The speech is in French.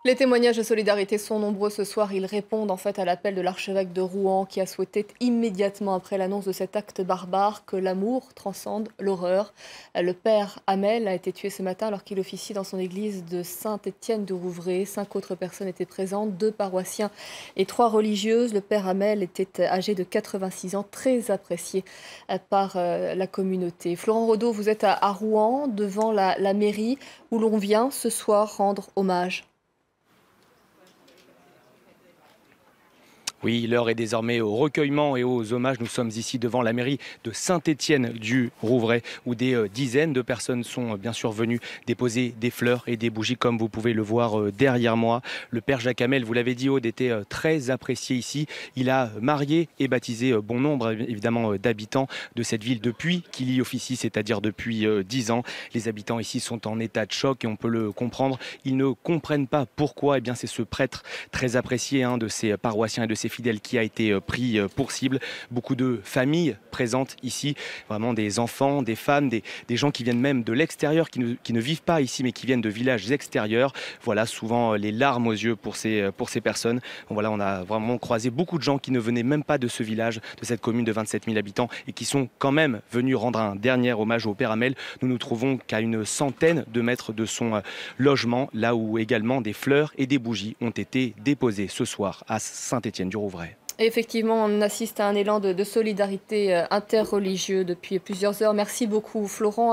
Les témoignages de solidarité sont nombreux ce soir. Ils répondent en fait à l'appel de l'archevêque de Rouen qui a souhaité immédiatement après l'annonce de cet acte barbare que l'amour transcende l'horreur. Le père Hamel a été tué ce matin alors qu'il officiait dans son église de Saint-Étienne-du-Rouvray. 5 autres personnes étaient présentes, 2 paroissiens et 3 religieuses. Le père Hamel était âgé de 86 ans, très apprécié par la communauté. Florent Rodeau, vous êtes à Rouen, devant la mairie où l'on vient ce soir rendre hommage. Oui, l'heure est désormais au recueillement et aux hommages. Nous sommes ici devant la mairie de Saint-Étienne-du-Rouvray où des dizaines de personnes sont bien sûr venues déposer des fleurs et des bougies comme vous pouvez le voir derrière moi. Le père Jacques Hamel, vous l'avez dit Aude, était très apprécié ici. Il a marié et baptisé bon nombre évidemment d'habitants de cette ville depuis qu'il y officie, c'est-à-dire depuis 10 ans. Les habitants ici sont en état de choc et on peut le comprendre. Ils ne comprennent pas pourquoi. Eh bien, c'est ce prêtre très apprécié de ces paroissiens et de ces fidèles qui a été pris pour cible. Beaucoup de familles présentes ici, vraiment des enfants, des femmes, des gens qui viennent même de l'extérieur, qui ne vivent pas ici mais qui viennent de villages extérieurs. Voilà, souvent les larmes aux yeux pour ces personnes. Bon, voilà, on a vraiment croisé beaucoup de gens qui ne venaient même pas de ce village, de cette commune de 27 000 habitants et qui sont quand même venus rendre un dernier hommage au père Hamel. Nous nous trouvons qu'à une centaine de mètres de son logement, là où également des fleurs et des bougies ont été déposées ce soir à Saint-Étienne-du-Rouvray. Et effectivement, on assiste à un élan de solidarité interreligieux depuis plusieurs heures. Merci beaucoup, Florent.